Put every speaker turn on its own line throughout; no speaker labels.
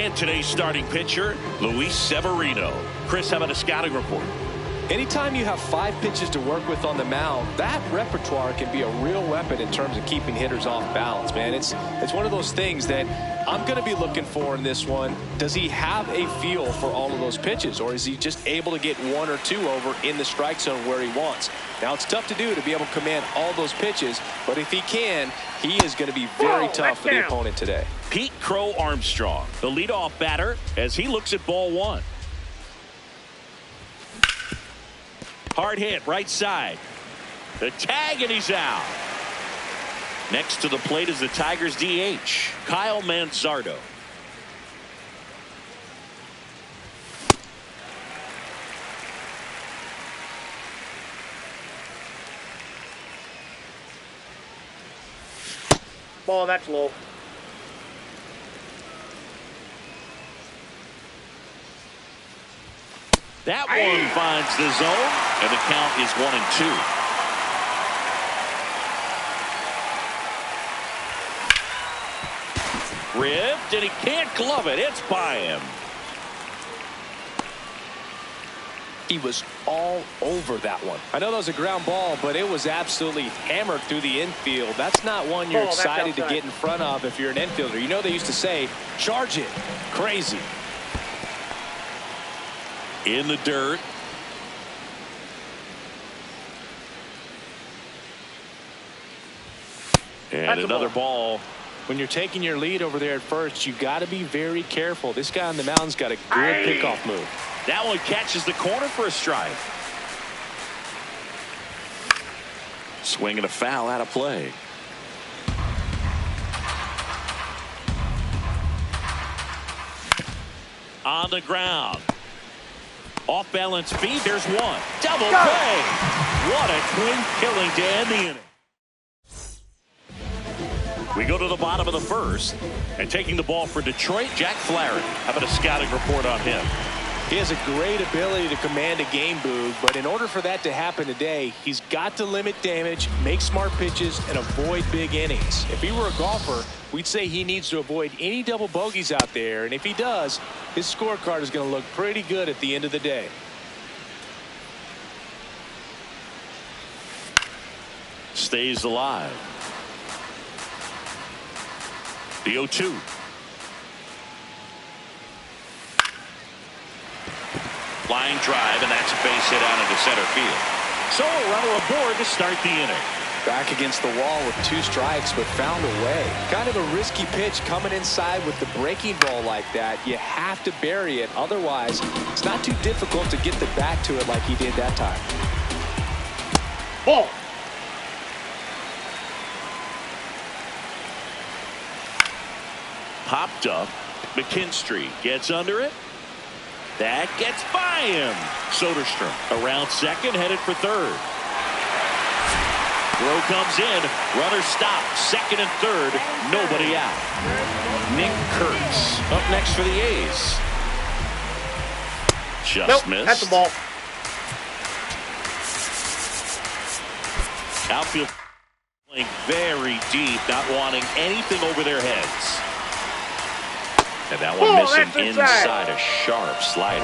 And today's starting pitcher, Luis Severino. Chris, how about a scouting report?
Anytime you have 5 pitches to work with on the mound, that repertoire can be a real weapon in terms of keeping hitters off balance, man. It's one of those things that I'm going to be looking for in this one. Does he have a feel for all of those pitches, or is he just able to get 1 or 2 over in the strike zone where he wants? Now, it's tough to do to be able to command all those pitches, but if he can, he is going to be very tough for the opponent today.
Pete Crow Armstrong, the leadoff batter, as he looks at ball 1. Hard hit, right side. The tag, and he's out. Next to the plate is the Tigers DH, Kyle Manzardo.
Ball, that's low.
That one finds the zone, and the count is 1-2. Ripped, and he can't glove it. It's by him.
He was all over that one. I know that was a ground ball, but it was absolutely hammered through the infield. That's not one you're excited to get in front of if you're an infielder. You know they used to say, charge it. Crazy.
In the dirt. And another ball.
When you're taking your lead over there at first, you got to be very careful. This guy on the mound's got a good pickoff move.
That one catches the corner for a strike. Swing and a foul out of play. On the ground. Off balance feed. There's one. Double play. What a clean killing to end the inning. We go to the bottom of the first, and taking the ball for Detroit, Jack Flaherty. How about a scouting report on him?
He has a great ability to command a game, Boog, but in order for that to happen today, he's got to limit damage, make smart pitches, and avoid big innings. If he were a golfer, we'd say he needs to avoid any double bogeys out there, and if he does, his scorecard is going to look pretty good at the end of the day.
Stays alive. The 0-2. Line drive, and that's a base hit out into center field. So a runner aboard to start the inning.
Back against the wall with 2 strikes, but found a way. Kind of a risky pitch coming inside with the breaking ball like that. You have to bury it. Otherwise, it's not too difficult to get the bat to it like he did that time.
Ball.
Popped up. McKinstry gets under it. That gets by him. Soderstrom around second, headed for third. Throw comes in. Runner stopped. Second and third. Nobody out. Nick Kurtz up next for the A's. Just missed.
That's the ball.
Outfield playing very deep, not wanting anything over their heads. And that one missing inside, a sharp slider.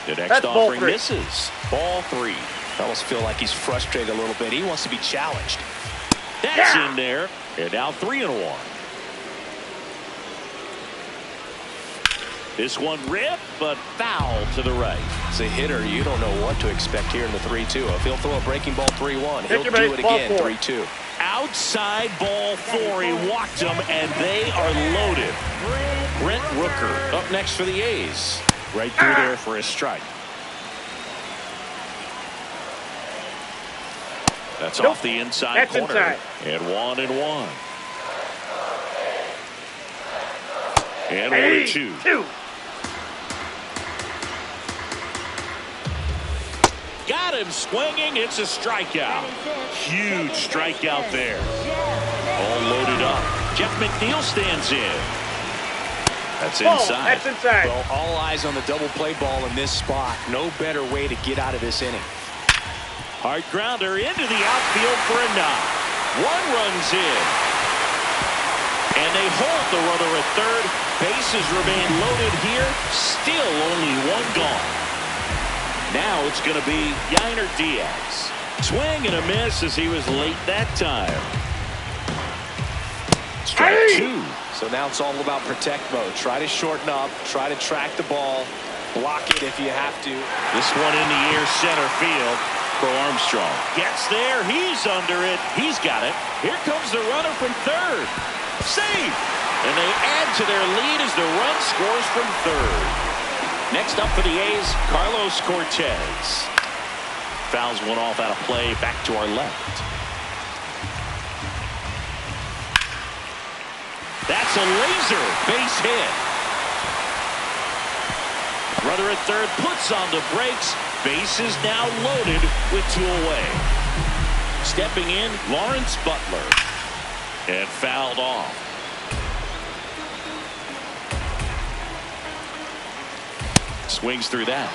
The next offering misses. Ball 3.
I almost feel like he's frustrated a little bit. He wants to be challenged.
That's in there. And now 3-1. This one ripped, but foul to the right.
As a hitter, you don't know what to expect here in the 3-2. If he'll throw a breaking ball 3-1, he'll do it again 3-2.
Outside ball 4. He walked them, and they are loaded. Brent Rooker up next for the A's. Right through there for a strike. That's off the inside corner. And 1-1. And 1-2. Got him swinging. It's a strikeout. Huge strikeout there. All loaded up. Jeff McNeil stands in. That's inside.
That's inside.
Well, all eyes on the double play ball in this spot. No better way to get out of this inning.
Hard grounder into the outfield for a knock. 1 runs in. And they hold the runner at third. Bases remain loaded here. Still only one gone. Now it's going to be Yainer Diaz. Swing and a miss as he was late that time. Strike two.
So now it's all about protect mode. Try to shorten up. Try to track the ball. Block it if you have to.
This one in the air center field for Armstrong. Gets there. He's under it. He's got it. Here comes the runner from third. Save. And they add to their lead as the run scores from third. Next up for the A's, Carlos Cortez. Fouls one off out of play back to our left. That's a laser base hit. Runner at third puts on the brakes. Base is now loaded with two away. Stepping in, Lawrence Butler. And fouled off. Swings through that.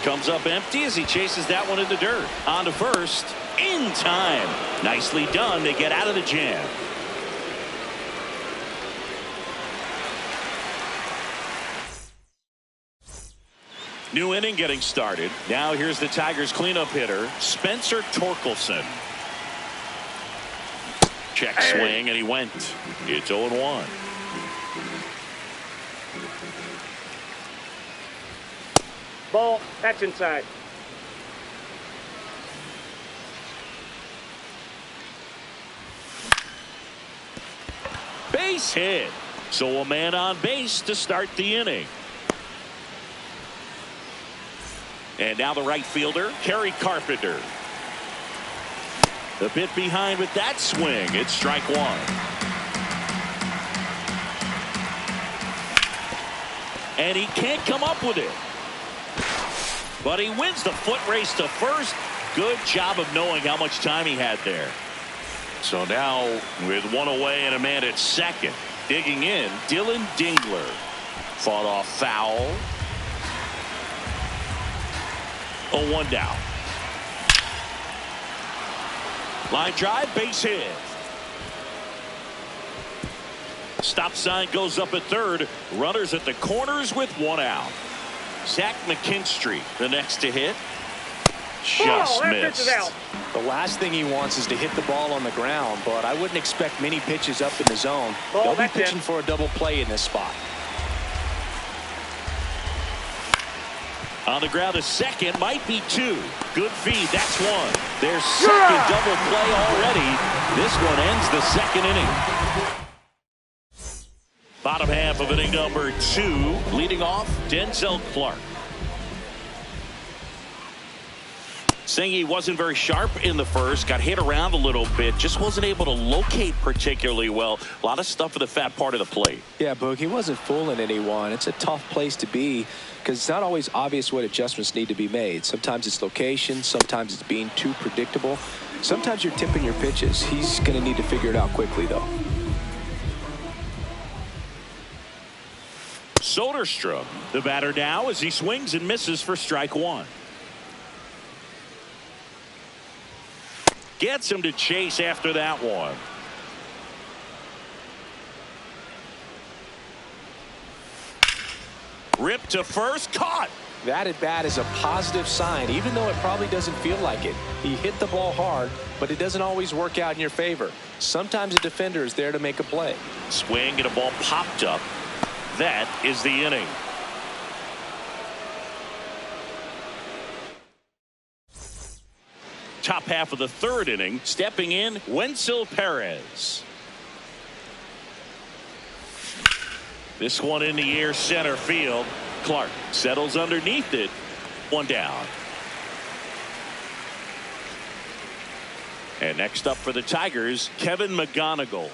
Comes up empty as he chases that one in the dirt. On to first. In time. Nicely done to get out of the jam. New inning getting started. Now here's the Tigers cleanup hitter, Spencer Torkelson. Check swing, and he went. It's 0-1.
Ball. That's inside.
Base hit. So a man on base to start the inning. And now the right fielder, Kerry Carpenter. A bit behind with that swing. It's strike one. And he can't come up with it. But he wins the foot race to first. Good job of knowing how much time he had there. So now with one away and a man at second. Digging in, Dylan Dingler. Fought off foul. 0-1 down. Line drive, base hit. Stop sign goes up at third. Runners at the corners with one out. Zach McKinstry, the next to hit. Just missed.
The last thing he wants is to hit the ball on the ground, but I wouldn't expect many pitches up in the zone. They'll be pitching for a double play in this spot.
On the ground, a second, might be two. Good feed, that's one. Their second double play already. This one ends the second inning. Bottom half of inning number two. Leading off, Denzel Clark. Singy wasn't very sharp in the first. Got hit around a little bit. Just wasn't able to locate particularly well. A lot of stuff in the fat part of the plate.
Yeah, Boog, he wasn't fooling anyone. It's a tough place to be because it's not always obvious what adjustments need to be made. Sometimes it's location. Sometimes it's being too predictable. Sometimes you're tipping your pitches. He's going to need to figure it out quickly, though.
Soderstrom, the batter now as he swings and misses for strike one. Gets him to chase after that one. Ripped to first, caught.
That at bat is a positive sign, even though it probably doesn't feel like it. He hit the ball hard, but it doesn't always work out in your favor. Sometimes a defender is there to make a play.
Swing and a ball popped up. That is the inning. Top half of the third inning. Stepping in, Wenzel Perez. This one in the air center field. Clark settles underneath it. One down. And next up for the Tigers, Kevin McGonigal.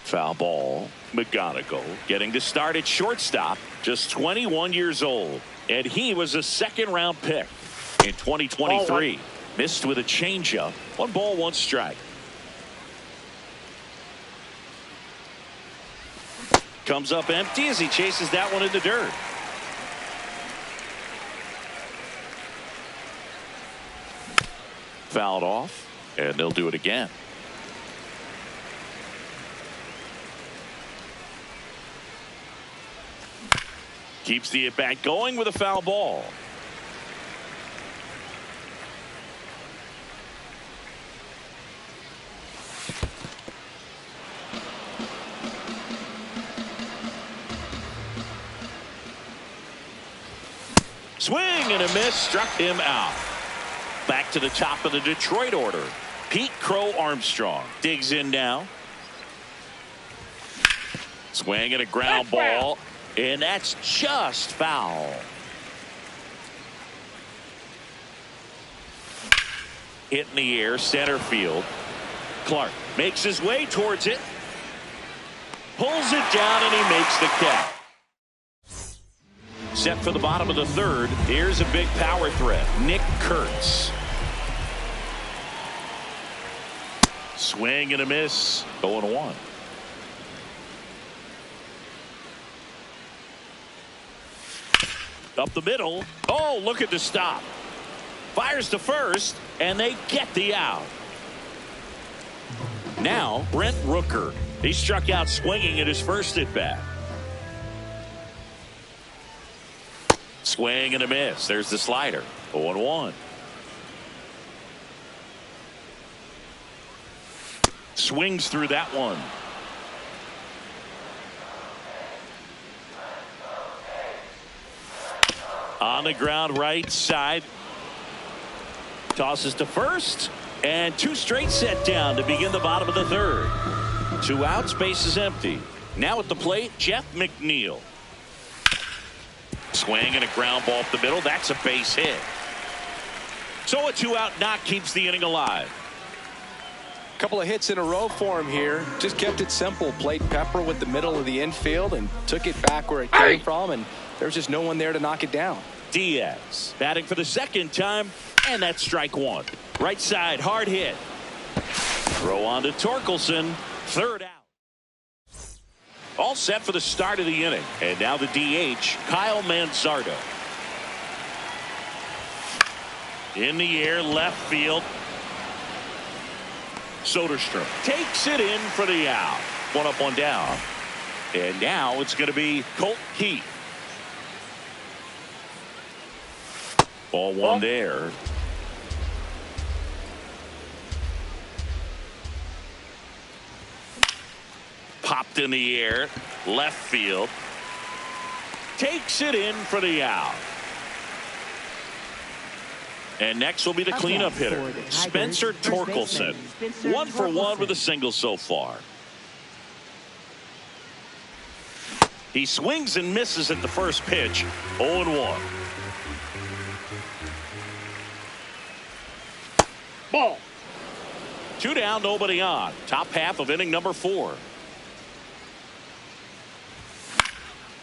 Foul ball. McGonigal getting to start at shortstop. Just 21 years old. And he was a second-round pick in 2023. Missed with a changeup. 1 ball, 1 strike. Comes up empty as he chases that one in the dirt. fouled off, and they'll do it again. Keeps the at-bat going with a foul ball. Swing and a miss, struck him out. Back to the top of the Detroit order. Pete Crow Armstrong digs in now. Swing and a ground ball, and that's just foul. Hit in the air, center field. Clark makes his way towards it. Pulls it down, and he makes the catch. Set for the bottom of the third. Here's a big power threat. Nick Kurtz. Swing and a miss. 0-1. Up the middle. Oh, look at the stop. Fires to first, and they get the out. Now, Brent Rooker. He struck out swinging at his first at bat. Swing and a miss. There's the slider. 0-1. Swings through that one. On the ground, right side. Tosses to first. And two straight set down to begin the bottom of the third. 2 outs, base is empty. Now at the plate, Jeff McNeil. Swing and a ground ball up the middle. That's a base hit. So a 2-out knock keeps the inning alive.
A couple of hits in a row for him here. Just kept it simple. Played pepper with the middle of the infield and took it back where it came from. And there's just no one there to knock it down.
Diaz batting for the second time. And that's strike one. Right side, hard hit. Throw on to Torkelson. Third out. All set for the start of the inning. And now the DH, Kyle Manzardo. In the air, left field. Soderstrom takes it in for the out. 1 up, 1 down. And now it's going to be Colt Keith. Ball 1 there. Popped in the air, left field. Takes it in for the out. And next will be the cleanup hitter, Spencer Torkelson. 1 for 1 with a single so far. He swings and misses at the first pitch. 0-1.
Ball.
2 down, nobody on. Top half of inning number 4.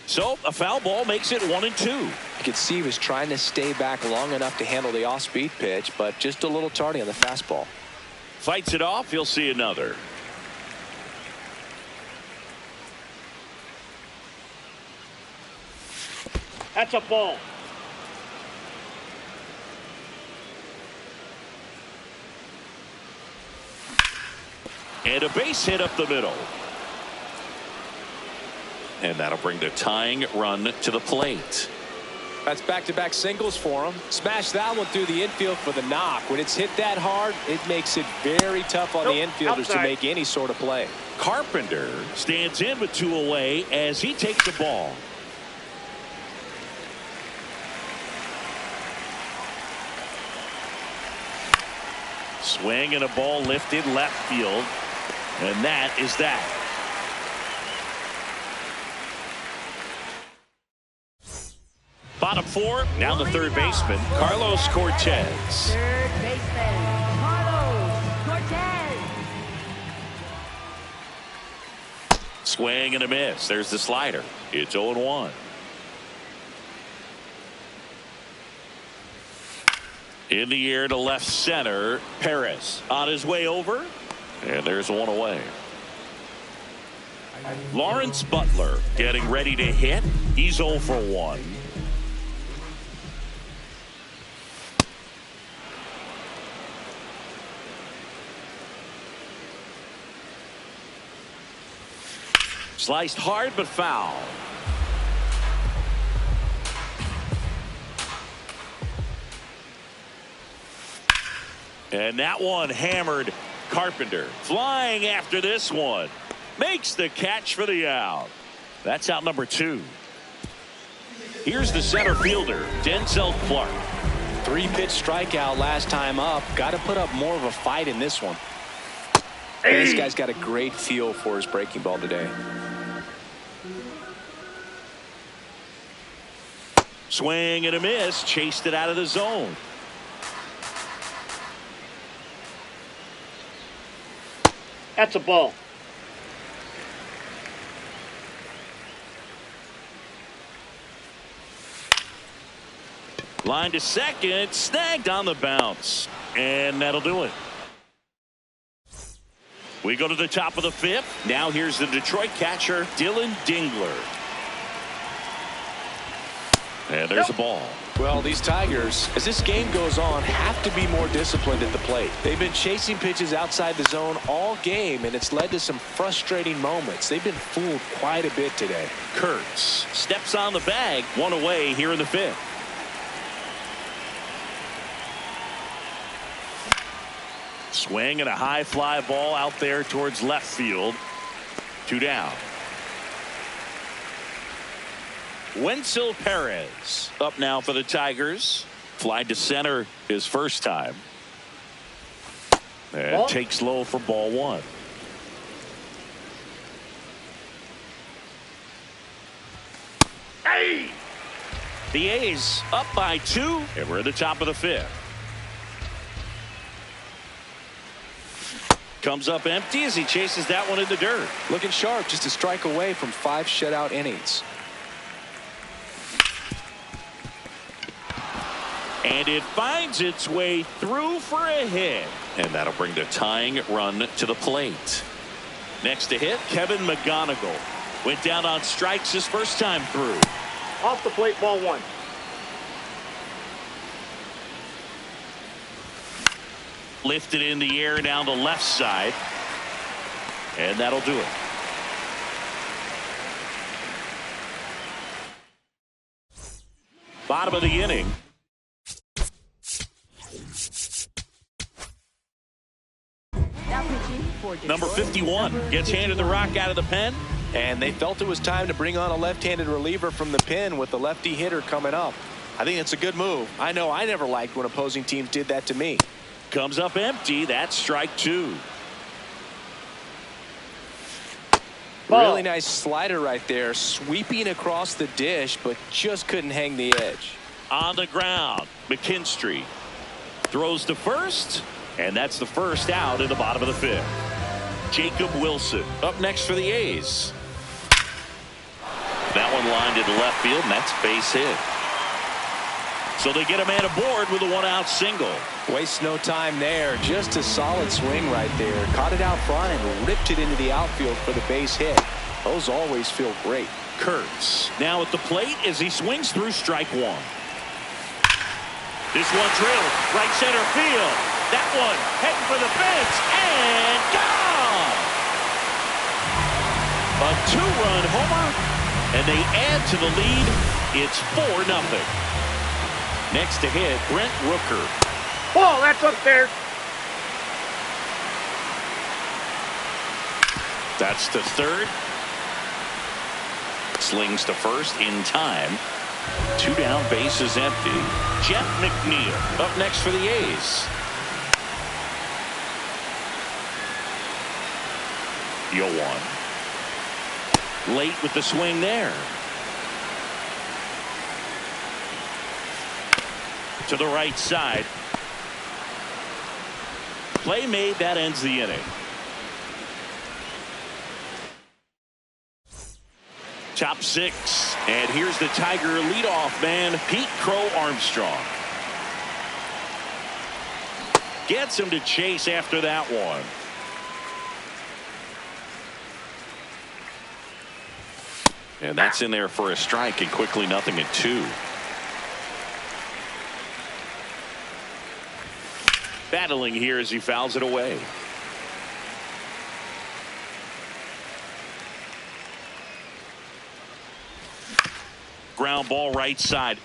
So a foul ball makes it 1-2.
You could see he was trying to stay back long enough to handle the off-speed pitch, but just a little tardy on the fastball.
Fights it off. He'll see another.
That's a ball.
And a base hit up the middle. And that'll bring the tying run to the plate.
That's back-to-back singles for him. Smash that one through the infield for the knock. When it's hit that hard, it makes it very tough on the infielders to make any sort of play.
Carpenter stands in with 2 away as he takes the ball. Swing and a ball lifted left field. And that is that. Bottom 4, now the third baseman, Carlos Cortez.
Third baseman, Carlos Cortez.
Swing and a miss. There's the slider. It's 0-1. In the air to left center, Perez on his way over. And there's 1 away. Lawrence Butler getting ready to hit. He's 0 for 1. Sliced hard but foul. And that one hammered. Carpenter flying after this one. Makes the catch for the out. That's out number 2. Here's the center fielder, Denzel Clark.
3-pitch strikeout last time up. Got to put up more of a fight in this one. This guy's got a great feel for his breaking ball today.
Swing and a miss. Chased it out of the zone.
That's a ball.
Line to second. Snagged on the bounce. And that'll do it. We go to the top of the 5th. Now here's the Detroit catcher, Dylan Dingler. And there's a ball.
Well, these Tigers, as this game goes on, have to be more disciplined at the plate. They've been chasing pitches outside the zone all game, and it's led to some frustrating moments. They've been fooled quite a bit today.
Kurtz steps on the bag. One away here in the 5th. Swing and a high fly ball out there towards left field. 2 down. Wenzel Perez up now for the Tigers. Fly to center his first time. And
ball.
Takes low for ball 1.
Hey!
The A's up by 2, and we're at the top of the 5th. Comes up empty as he chases that one in the dirt.
Looking sharp, just a strike away from 5 shutout innings.
And it finds its way through for a hit. And that'll bring the tying run to the plate. Next to hit, Kevin McGonigal. Went down on strikes his first time through.
Off the plate, ball 1.
Lifted in the air down the left side. And that'll do it. Bottom of the inning. Number 51 gets handed the rock out of the pen.
And they felt it was time to bring on a left-handed reliever from the pen with the lefty hitter coming up. I think it's a good move. I know I never liked when opposing teams did that to me.
Comes up empty. That's strike 2.
Ball.
Really nice slider right there, sweeping across the dish, but just couldn't hang the edge.
On the ground, McKinstry throws to first, and that's the first out in the bottom of the 5th. Jacob Wilson up next for the A's. That one lined into left field, and that's base hit. So they get a man aboard with a 1-out single.
Waste no time there. Just a solid swing right there. Caught it out front and ripped it into the outfield for the base hit. Those always feel great.
Kurtz now at the plate as he swings through strike 1. This one drilled right center field. That one heading for the fence and gone. A 2-run homer, and they add to the lead. It's 4-0. Next to hit, Brent Rooker.
Ball, that's up there.
That's to third. Slings to first in time. 2 down, bases empty. Jeff McNeil up next for the A's. 0-1. Late with the swing there. To the right side. Play made, that ends the inning. Top 6, and here's the Tiger leadoff man, Pete Crow Armstrong. Gets him to chase after that one. And that's in there for a strike, and quickly 0-2. Battling here as he fouls it away. ground ball right side.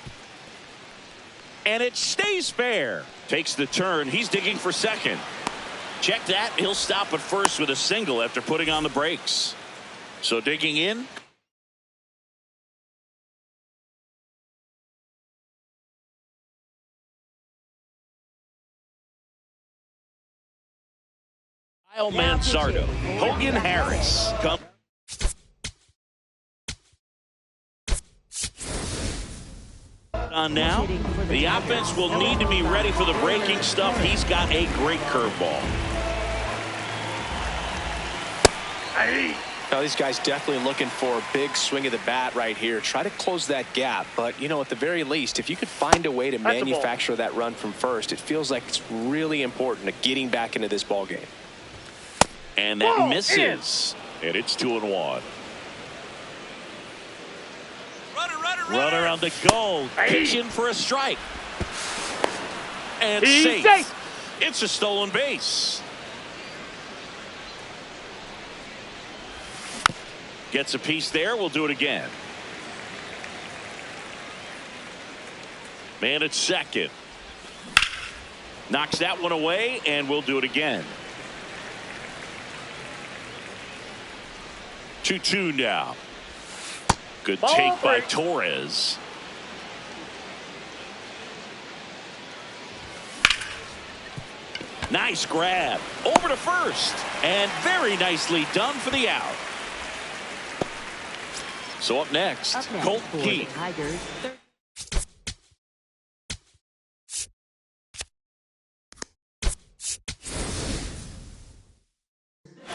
And it stays fair. Takes the turn. He's digging for second. Check that. He'll stop at first with a single after putting on the brakes. So digging in. Kyle Mansardo. Hogan Harris. On now, the offense will need to be ready for the breaking stuff. He's got a great curveball.
Now, these guys definitely looking for a big swing of the bat right here. Try to close that gap. But, you know, at the very least, if you could find a way to manufacture that run from first, it feels like it's really important to getting back into this ball game.
And that misses. And it's 2-1. Runner on the goal. Pitching for a strike. And safe. It's a stolen base. Gets a piece there. We'll do it again. Man at second. Knocks that one away, and we'll do it again. 2-2 now. Good take by Torres. Nice grab. Over to first. And very nicely done for the out. So up next, Colt Keith.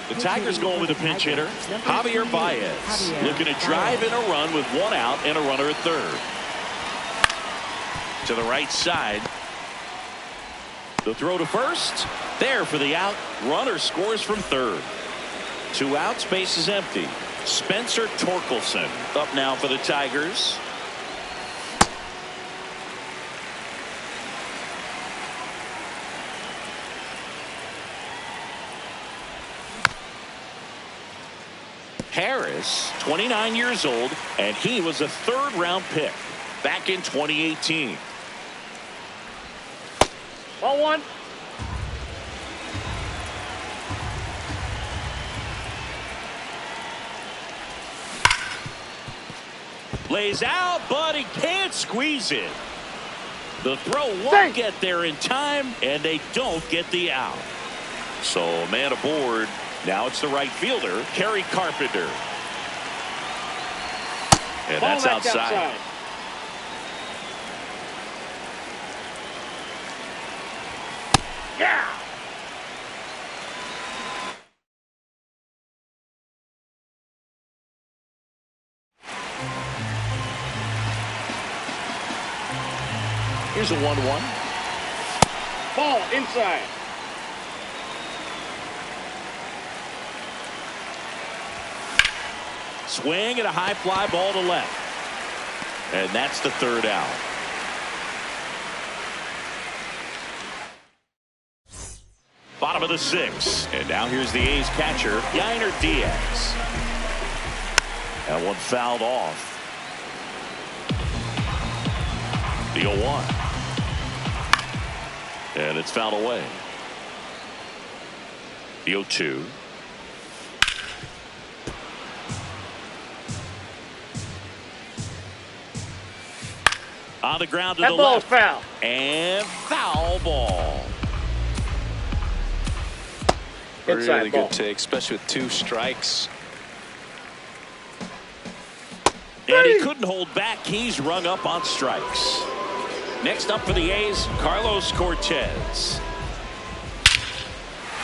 The Tigers going with a pinch hitter, Javier Baez, looking to drive in a run with one out and a runner at third. To the right side. The throw to first. There for the out. Runner scores from third. 2 outs, base is empty. Spencer Torkelson up now for the Tigers. Harris, 29 years old, and he was a third-round pick back in 2018.
Ball 1.
Lays out, but he can't squeeze it. The throw won't get there in time, and they don't get the out. So a man aboard. Now it's the right fielder, Kerry Carpenter. And that's outside.
Yeah.
Here's a 1-1.
Ball inside.
Swing and a high fly ball to left. And that's the third out. Bottom of the 6th. And now here's the A's catcher, Yainer Diaz. That one fouled off. The 0-1. And it's fouled away. The 0-2. On the ground to the left.
Foul.
And foul ball.
Really good take, especially with 2 strikes.
And he couldn't hold back. He's rung up on strikes. Next up for the A's, Carlos Cortez.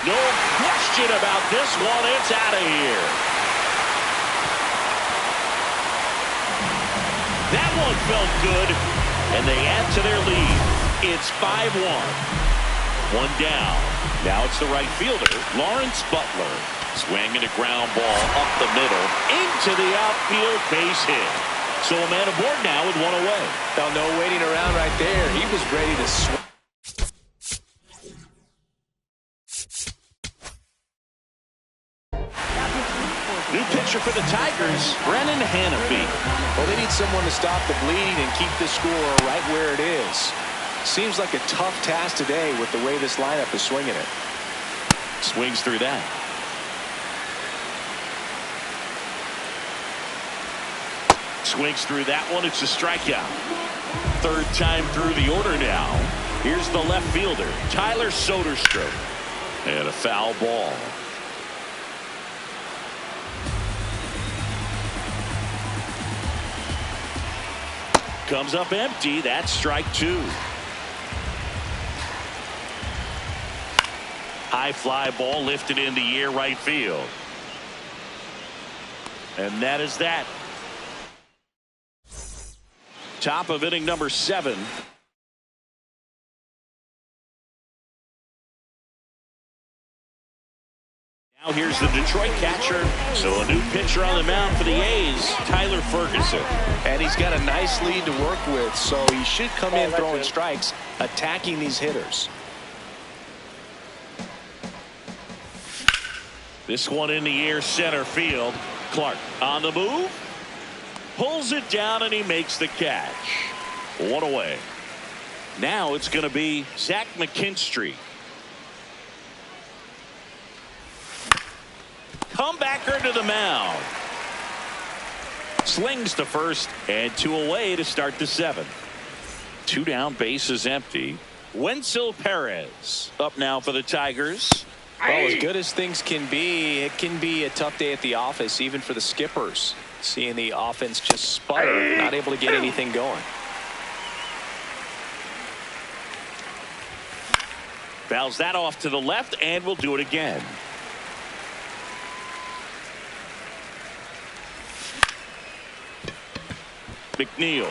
No question about this one. It's out of here. That one felt good, and they add to their lead. It's 5-1. One down. Now it's the right fielder, Lawrence Butler. Swinging a ground ball up the middle into the outfield, base hit. So a man aboard now with one away.
Now, no waiting around right there. He was ready to swing.
New pitch catcher for the Tigers, Brennan Hanafy.
Well, they need someone to stop the bleeding and keep the score right where it is. Seems like a tough task today with the way this lineup is swinging it.
Swings through that. Swings through that one. It's a strikeout. Third time through the order now. Here's the left fielder, Tyler Soderstrom. And a foul ball. Comes up empty. That's strike two. High fly ball lifted in the air right field. And that is that. Top of inning number 7. Now here's the Detroit catcher. So a new pitcher on the mound for the A's, Tyler Ferguson.
And he's got a nice lead to work with, so he should come in throwing strikes, attacking these hitters.
This one in the air center field. Clark on the move. Pulls it down and he makes the catch. One away. Now it's going to be Zach McKinstry. Comebacker to the mound. Slings to first and 2 away to start the 7th. 2 down, bases empty. Wenzel Perez up now for the Tigers.
Well, as good as things can be, it can be a tough day at the office, even for the skippers. Seeing the offense just sputter, not able to get anything going.
Fouls that off to the left, and we'll do it again. McNeil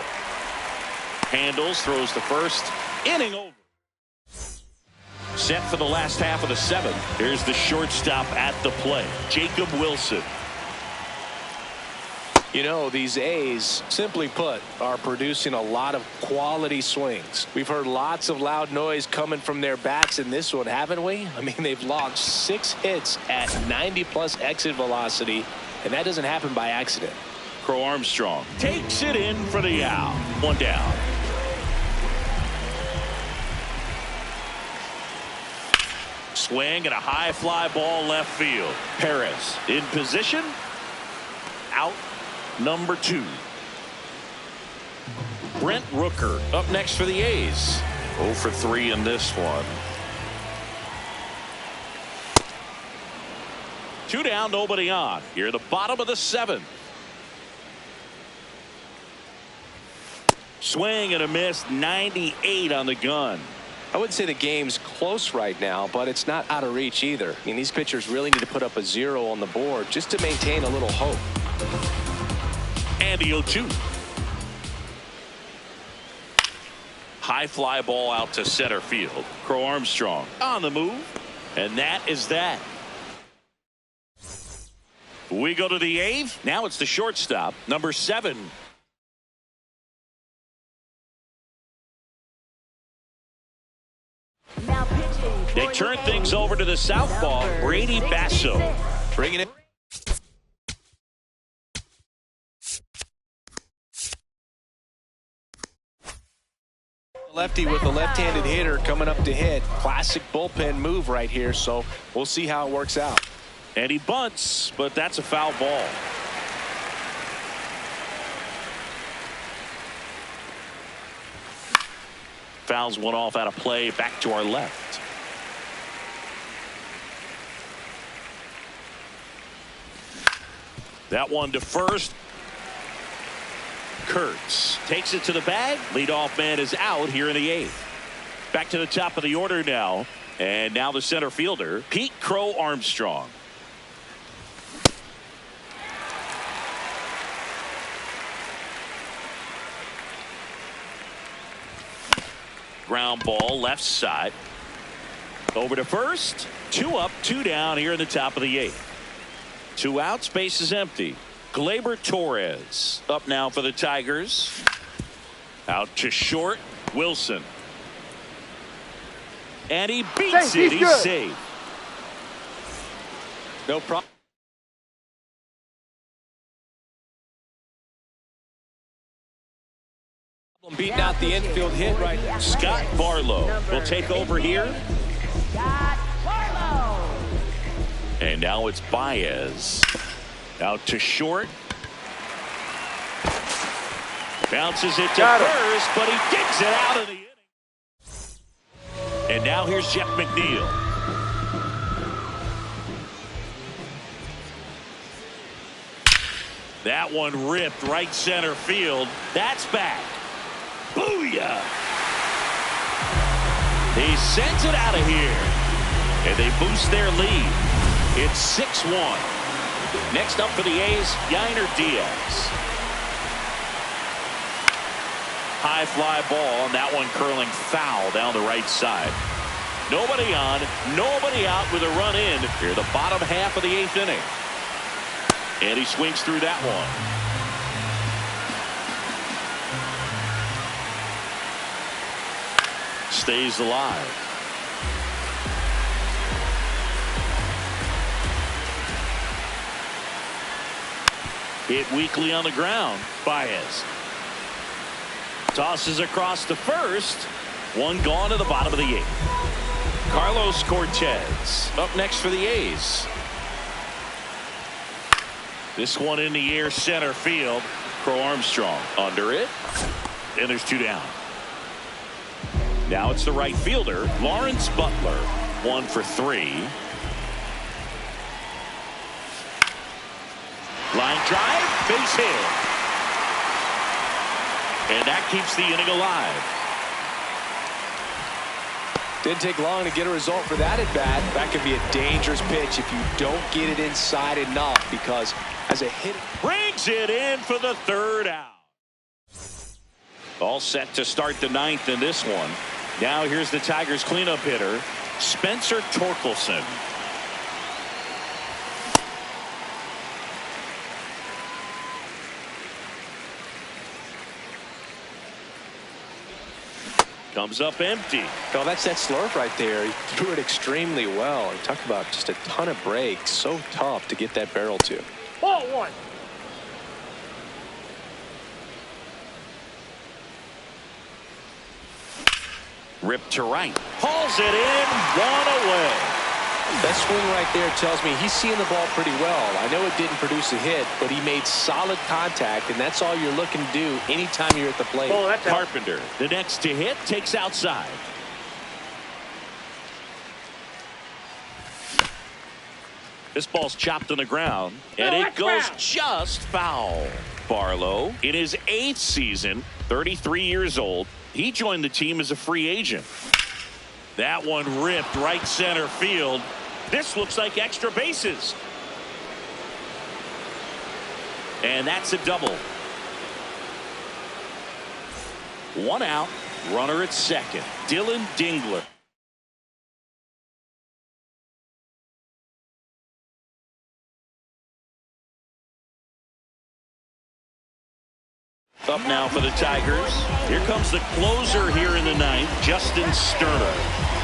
handles, throws the first. Inning over. Set for the last half of the 7th. Here's the shortstop at the plate, Jacob Wilson.
You know, these A's, simply put, are producing a lot of quality swings. We've heard lots of loud noise coming from their bats in this one, haven't we? I mean, they've logged 6 hits at 90+ exit velocity, and that doesn't happen by accident.
Crow Armstrong takes it in for the out. 1 down. Swing and a high fly ball left field. Perez in position. Out number 2. Brent Rooker up next for the A's. 0 for 3 in this one. 2 down, nobody on. Here at the bottom of the 7th. Swing and a miss. 98 on the gun.
I wouldn't say the game's close right now, but it's not out of reach either. I mean, these pitchers really need to put up a 0 on the board just to maintain a little hope.
And the 0-2. High fly ball out to center field. Crow Armstrong on the move. And that is that. We go to the 8th. Now it's the shortstop, number 7.
Now pitching.
They turn things over to the southpaw, Brady Basso. Bringing it.
Lefty with a left-handed hitter coming up to hit. Classic bullpen move right here, so we'll see how it works out.
And he bunts, but that's a foul ball. Fouls one off out of play, back to our left. That one to first. Kurtz takes it to the bag. Leadoff man is out here in the 8th. Back to the top of the order now. And now the center fielder, Pete Crow Armstrong. Ground ball left side. Over to first. 2 up, 2 down here in the top of the 8th. 2 outs, base is empty. Gleyber Torres up now for the Tigers. Out to short. Wilson. And he beats it. He's safe.
No problem. Beating out the infield hit right now.
Scott Barlow will take over here.
Scott Barlow.
And now it's Baez. Out to short. Bounces it to first, but he digs it out of the inning. And now here's Jeff McNeil. That one ripped right center field. That's back. Booyah! He sends it out of here. And they boost their lead. It's 6-1. Next up for the A's, Yainer Diaz. High fly ball, and that one curling foul down the right side. Nobody on, nobody out with a run in here, the bottom half of the 8th inning. And he swings through that one. Stays alive. Hit weakly on the ground. Baez tosses across to first. One gone to the bottom of the 8th. Carlos Cortez up next for the A's. This one in the air, center field. Crow Armstrong under it. And there's 2 down. Now it's the right fielder, Lawrence Butler. 1 for 3. Line drive, base hit. And that keeps the inning alive.
Didn't take long to get a result for that at bat. That could be a dangerous pitch if you don't get it inside enough, because as a hit
brings it in for the 3rd out. All set to start the 9th in this one. Now here's the Tigers cleanup hitter, Spencer Torkelson. Comes up empty.
Oh, that's that slurve right there. He threw it extremely well. And talk about just a ton of breaks. So tough to get that barrel to.
Ball 1.
Ripped to right. Hauls it in. 1 away.
That swing right there tells me he's seeing the ball pretty well. I know it didn't produce a hit, but he made solid contact, and that's all you're looking to do anytime you're at the plate.
Oh, that's
Carpenter, the next to hit, takes outside. This ball's chopped on the ground, and it goes just foul. Barlow, in his 8th season, 33 years old, he joined the team as a free agent. That one ripped right center field. This looks like extra bases. And that's a double. 1 out, runner at second. Dylan Dingler. Up now for the Tigers. Here comes the closer here in the 9th, Justin Sterner.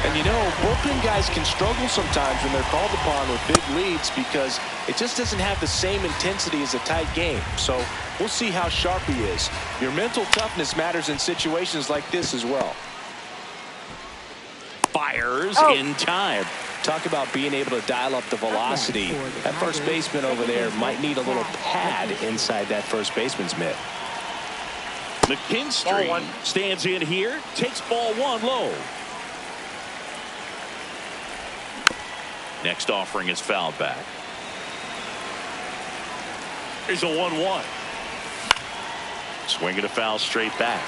And you know, bullpen guys can struggle sometimes when they're called upon with big leads, because it just doesn't have the same intensity as a tight game. So we'll see how sharp he is. Your mental toughness matters in situations like this as well.
Fires in time.
Talk about being able to dial up the velocity. That first baseman over there might need a little pad inside that first baseman's mitt.
McKinstry stands in here, takes ball 1 low. Next offering is fouled back. Here's a 1-1. Swinging a foul straight back.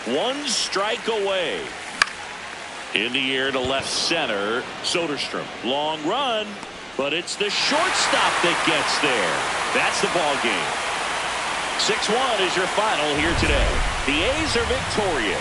1 strike away. In the air to left center, Soderstrom. Long run, but it's the shortstop that gets there. That's the ball game. 6-1 is your final here today. The A's are victorious.